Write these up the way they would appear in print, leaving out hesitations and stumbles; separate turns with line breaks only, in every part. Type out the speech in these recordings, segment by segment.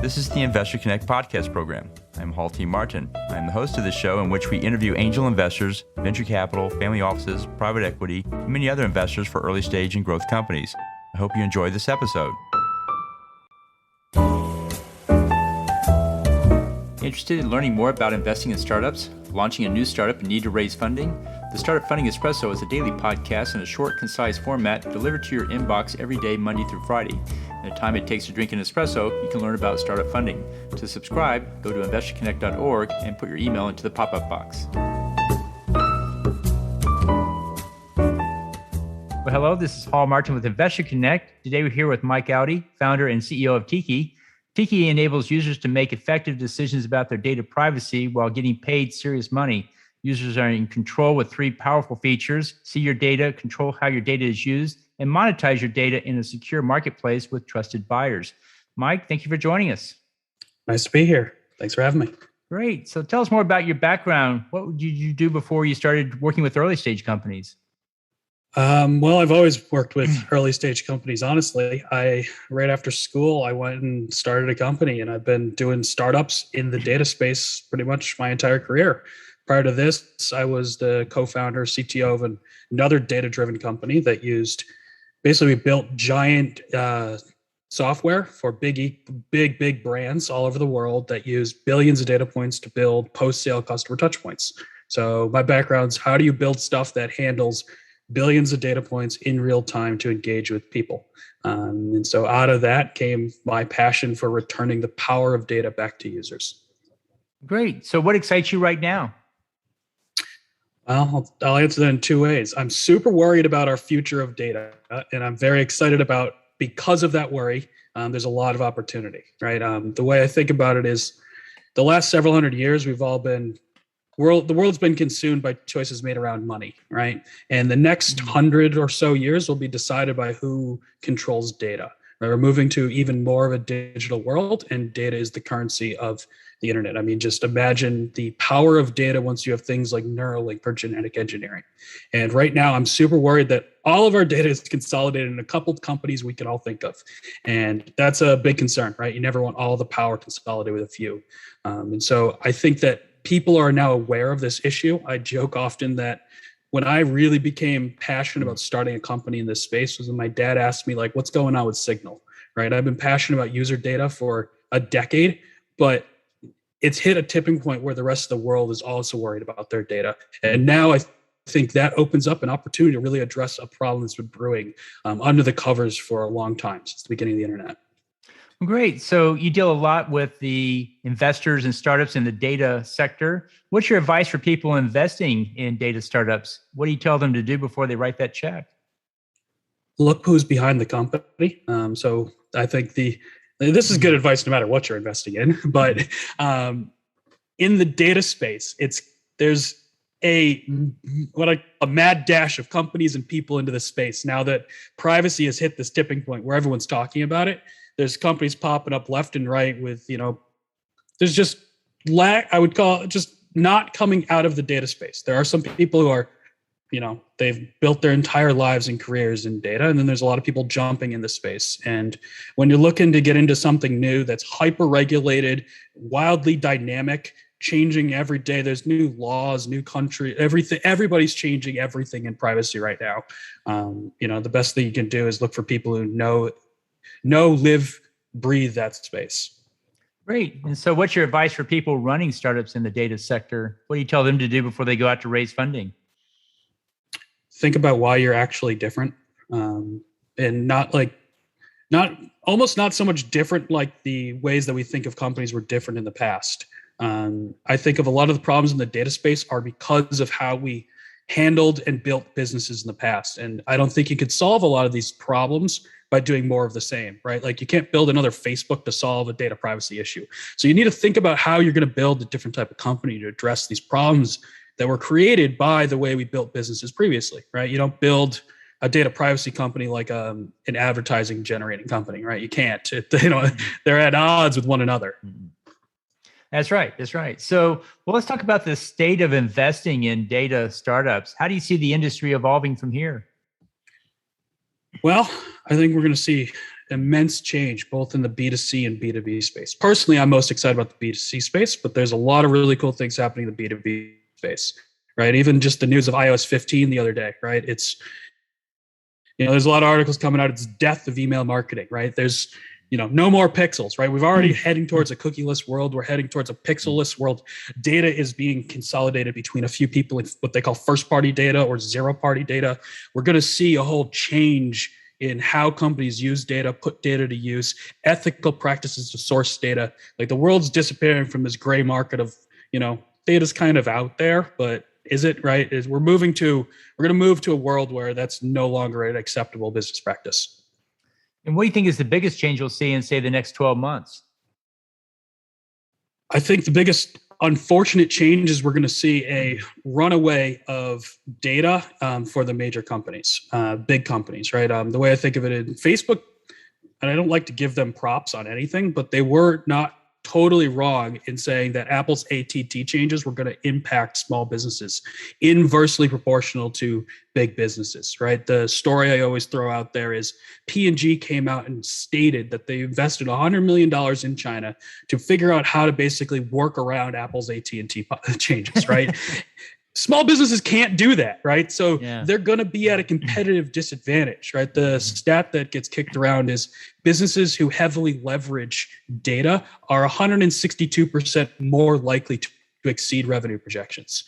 This is the Investor Connect podcast program. I'm Hall T. Martin. I'm the host of this show in which we interview angel investors, venture capital, family offices, private equity, and many other investors for early stage and growth companies. I hope you enjoy this episode. Interested in learning more about investing in startups, launching a new startup and need to raise funding? The Startup Funding Espresso is a daily podcast in a short, concise format delivered to your inbox every day, Monday through Friday. In the time it takes to drink an espresso, you can learn about startup funding. To subscribe, go to investorconnect.org and put your email into the pop-up box. Well, hello, this is Hall Martin with Investor Connect. Today we're here with Mike Audi, founder and CEO of TIKI. TIKI enables users to make effective decisions about their data privacy while getting paid serious money. Users are in control with three powerful features: see your data, control how your data is used, and monetize your data in a secure marketplace with trusted buyers. Mike, thank you for joining us.
Nice to be here. Thanks for having me.
Great. So tell us more about your background. What did you do before you started working with early stage companies?
Well, I've always worked with early stage companies, honestly. Right after school, I went and started a company, and I've been doing startups in the data space pretty much my entire career. Prior to this, I was the co-founder, CTO of another data-driven company that basically built giant software for big brands all over the world that use billions of data points to build post-sale customer touch points. So my background's how do you build stuff that handles billions of data points in real time to engage with people. And so out of that came my passion for returning the power of data back to users.
Great. So what excites you right now?
Well, I'll answer that in two ways. I'm super worried about our future of data, and I'm very excited because of that worry, there's a lot of opportunity, right? The way I think about it is the last several hundred years, the world's been consumed by choices made around money, right? And the next 100 or so years will be decided by who controls data. Right? We're moving to even more of a digital world, and data is the currency of the internet. I mean, just imagine the power of data once you have things like Neuralink for genetic engineering. And right now, I'm super worried that all of our data is consolidated in a couple of companies we can all think of. And that's a big concern, right? You never want all the power consolidated with a few. And so I think that people are now aware of this issue. I joke often that when I really became passionate about starting a company in this space was when my dad asked me, like, what's going on with Signal, right? I've been passionate about user data for a decade, but it's hit a tipping point where the rest of the world is also worried about their data. And now I think that opens up an opportunity to really address a problem that's been brewing under the covers for a long time, since the beginning of the internet.
Great. So you deal a lot with the investors and startups in the data sector. What's your advice for people investing in data startups? What do you tell them to do before they write that check?
Look who's behind the company. So I think this is good advice no matter what you're investing in. But in the data space, there's a mad dash of companies and people into this space. Now that privacy has hit this tipping point where everyone's talking about it, there's companies popping up left and right with, there's just I would call it just not coming out of the data space. There are some people who are, they've built their entire lives and careers in data. And then there's a lot of people jumping in the space. And when you're looking to get into something new that's hyper-regulated, wildly dynamic, changing every day, there's new laws, new country, everything. Everybody's changing everything in privacy right now. The best thing you can do is look for people who know, live, breathe that space.
Great. And so what's your advice for people running startups in the data sector? What do you tell them to do before they go out to raise funding?
Think about why you're actually different, and not so much different like the ways that we think of companies were different in the past. I think of a lot of the problems in the data space are because of how we handled and built businesses in the past. And I don't think you could solve a lot of these problems by doing more of the same, right? Like you can't build another Facebook to solve a data privacy issue. So you need to think about how you're going to build a different type of company to address these problems that were created by the way we built businesses previously, right? You don't build a data privacy company like an advertising generating company, right? You can't. They're at odds with one another.
That's right. So, let's talk about the state of investing in data startups. How do you see the industry evolving from here?
Well, I think we're going to see immense change both in the B2C and B2B space. Personally, I'm most excited about the B2C space, but there's a lot of really cool things happening in the B2B space, right? Even just the news of iOS 15 the other day, right? It's, there's a lot of articles coming out. It's death of email marketing, right? There's, no more pixels, right? We've already heading towards a cookieless world. We're heading towards a pixelless world. Data is being consolidated between a few people in what they call first-party data or zero-party data. We're going to see a whole change in how companies use data, put data to use, ethical practices to source data. Like the world's disappearing from this gray market of, data's kind of out there, but is it, right? We're going to move to a world where that's no longer an acceptable business practice.
And what do you think is the biggest change you'll see in, say, the next 12 months?
I think the biggest unfortunate change is we're going to see a runaway of data for the major companies, big companies, right? The way I think of it in Facebook, and I don't like to give them props on anything, but they were not totally wrong in saying that Apple's ATT changes were going to impact small businesses, inversely proportional to big businesses, right? The story I always throw out there is P&G came out and stated that they invested $100 million in China to figure out how to basically work around Apple's AT&T changes, right? Small businesses can't do that, right? So they're going to be at a competitive disadvantage, right? The stat that gets kicked around is businesses who heavily leverage data are 162% more likely to exceed revenue projections.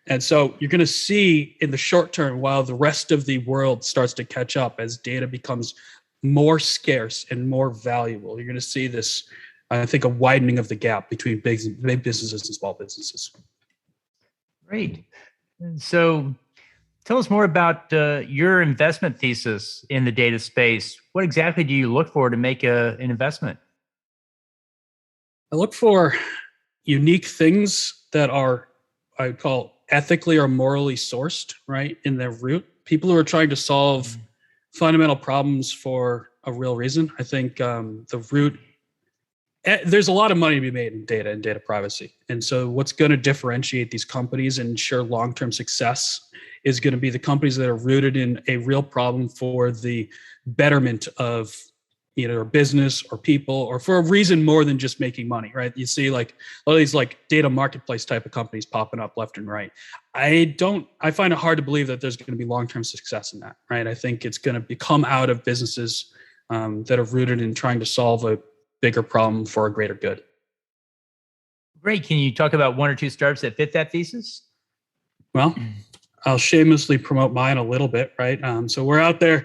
And so you're going to see in the short term, while the rest of the world starts to catch up as data becomes more scarce and more valuable, you're going to see this, I think, a widening of the gap between big businesses and small businesses.
Great. So tell us more about your investment thesis in the data space. What exactly do you look for to make an investment?
I look for unique things that are, I would call, ethically or morally sourced, right, in their root. People who are trying to solve fundamental problems for a real reason. I think the root, there's a lot of money to be made in data and data privacy. And so what's going to differentiate these companies and ensure long-term success is going to be the companies that are rooted in a real problem for the betterment of either a business or people, or for a reason more than just making money, right? You see like a lot of these like data marketplace type of companies popping up left and right. I find it hard to believe that there's going to be long-term success in that, right? I think it's going to come out of businesses that are rooted in trying to solve a bigger problem for a greater good.
Great. Can you talk about one or two startups that fit that thesis?
Well, I'll shamelessly promote mine a little bit, right? So we're out there.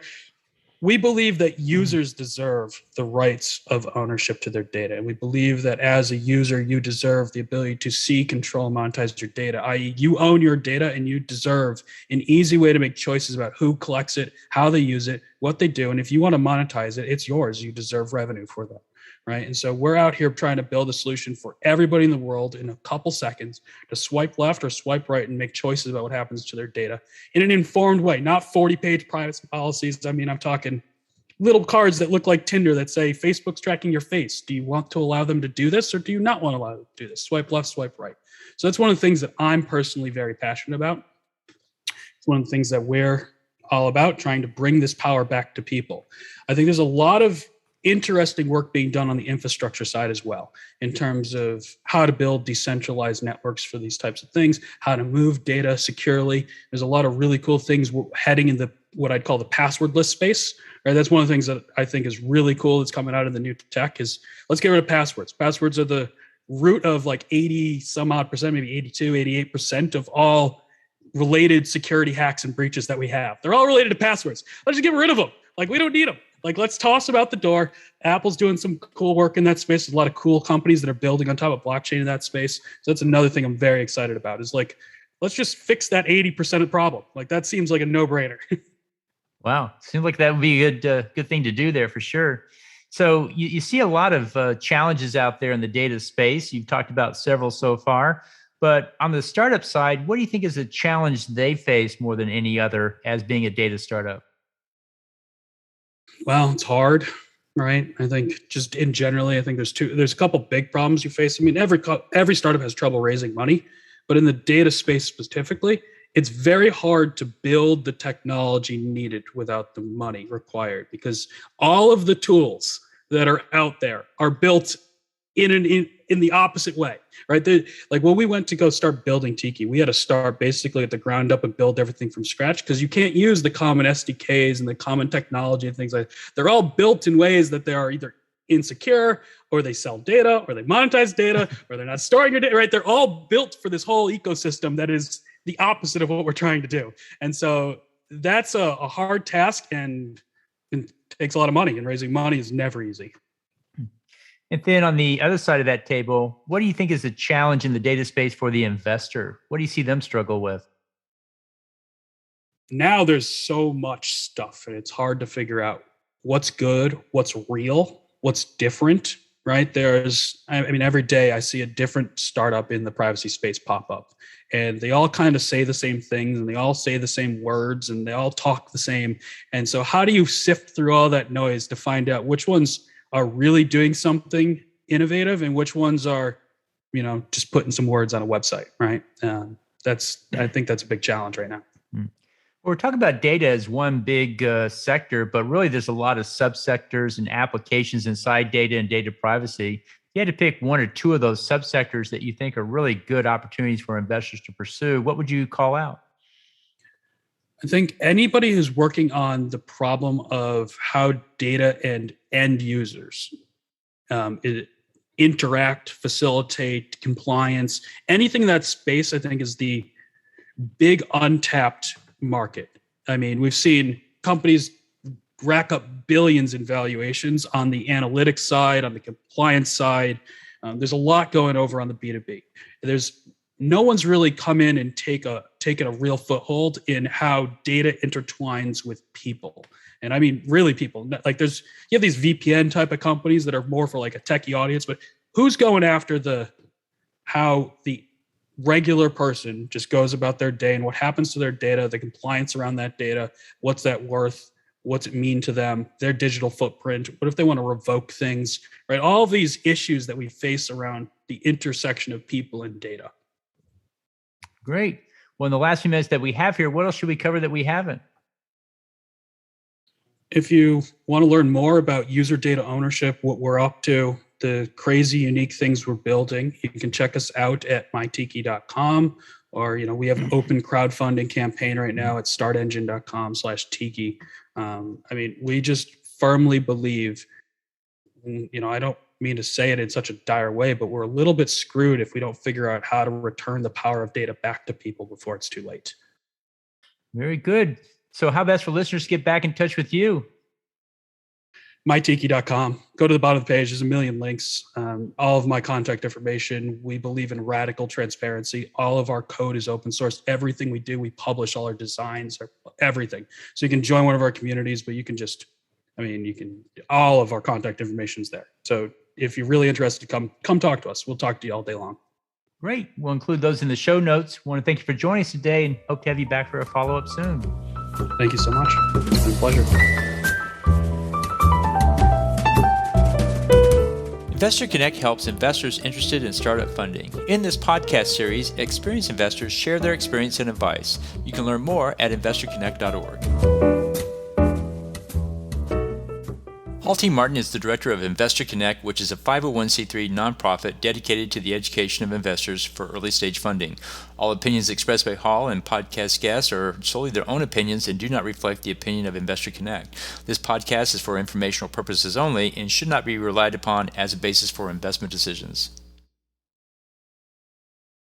We believe that users deserve the rights of ownership to their data. And we believe that as a user, you deserve the ability to see, control, and monetize your data, i.e. you own your data and you deserve an easy way to make choices about who collects it, how they use it, what they do. And if you want to monetize it, it's yours. You deserve revenue for that. Right. And so we're out here trying to build a solution for everybody in the world in a couple seconds to swipe left or swipe right and make choices about what happens to their data in an informed way, not 40-page privacy policies. I mean, I'm talking little cards that look like Tinder that say Facebook's tracking your face. Do you want to allow them to do this or do you not want to allow them to do this? Swipe left, swipe right. So that's one of the things that I'm personally very passionate about. It's one of the things that we're all about, trying to bring this power back to people. I think there's a lot of interesting work being done on the infrastructure side as well, in terms of how to build decentralized networks for these types of things, how to move data securely. There's a lot of really cool things heading in what I'd call the passwordless space. Right? That's one of the things that I think is really cool that's coming out of the new tech is let's get rid of passwords. Passwords are the root of like 80 some odd percent, maybe 82, 88% of all related security hacks and breaches that we have. They're all related to passwords. Let's just get rid of them. Like we don't need them. Like, let's toss them out the door. Apple's doing some cool work in that space. There's a lot of cool companies that are building on top of blockchain in that space. So that's another thing I'm very excited about is like, let's just fix that 80% of the problem. Like that seems like a no-brainer.
Wow. Seems like that would be a good thing to do there for sure. So you see a lot of challenges out there in the data space. You've talked about several so far. But on the startup side, what do you think is a challenge they face more than any other as being a data startup?
Well, it's hard, right? I think just in generally, I think there's a couple big problems you face. I mean, every startup has trouble raising money, but in the data space specifically, it's very hard to build the technology needed without the money required, because all of the tools that are out there are built in the opposite way, right? Like when we went to go start building Tiki, we had to start basically at the ground up and build everything from scratch, because you can't use the common SDKs and the common technology and things like that. They're all built in ways that they are either insecure, or they sell data, or they monetize data, or they're not storing your data, right? They're all built for this whole ecosystem that is the opposite of what we're trying to do. And so that's a hard task, and it takes a lot of money, and raising money is never easy.
And then on the other side of that table, what do you think is the challenge in the data space for the investor? What do you see them struggle with?
Now there's so much stuff, and it's hard to figure out what's good, what's real, what's different, right? I mean, every day I see a different startup in the privacy space pop up, and they all kind of say the same things, and they all say the same words, and they all talk the same. And so how do you sift through all that noise to find out which ones are really doing something innovative and which ones are, just putting some words on a website, right? I think that's a big challenge right now.
We're talking about data as one big sector, but really there's a lot of subsectors and applications inside data and data privacy. If you had to pick one or two of those subsectors that you think are really good opportunities for investors to pursue, what would you call out?
I think anybody who's working on the problem of how data and end users interact, facilitate compliance, anything in that space, I think is the big untapped market. I mean, we've seen companies rack up billions in valuations on the analytics side, on the compliance side. There's a lot going over on the B2B. No one's really come in and taken a real foothold in how data intertwines with people. And I mean, really people. Like you have these VPN type of companies that are more for like a techie audience, but who's going after how the regular person just goes about their day and what happens to their data, the compliance around that data, what's that worth, what's it mean to them, their digital footprint, what if they want to revoke things, right? All of these issues that we face around the intersection of people and data.
Great. Well, in the last few minutes that we have here, what else should we cover that we haven't?
If you want to learn more about user data ownership, what we're up to, the crazy, unique things we're building, you can check us out at mytiki.com, or, we have an open crowdfunding campaign right now at startengine.com/tiki. I mean, we just firmly believe, I don't mean to say it in such a dire way, but we're a little bit screwed if we don't figure out how to return the power of data back to people before it's too late.
Very good. So how best for listeners to get back in touch with you?
mytiki.com. Go to the bottom of the page. There's a million links. All of my contact information. We believe in radical transparency. All of our code is open source. Everything we do, we publish all our designs, everything. So you can join one of our communities, but all of our contact information is there. So if you're really interested, come talk to us. We'll talk to you all day long.
Great. We'll include those in the show notes. I want to thank you for joining us today and hope to have you back for a follow-up soon.
Thank you so much. It's been a pleasure.
Investor Connect helps investors interested in startup funding. In this podcast series, experienced investors share their experience and advice. You can learn more at investorconnect.org. Paul T. Martin is the director of Investor Connect, which is a 501c3 nonprofit dedicated to the education of investors for early-stage funding. All opinions expressed by Hall and podcast guests are solely their own opinions and do not reflect the opinion of Investor Connect. This podcast is for informational purposes only and should not be relied upon as a basis for investment decisions.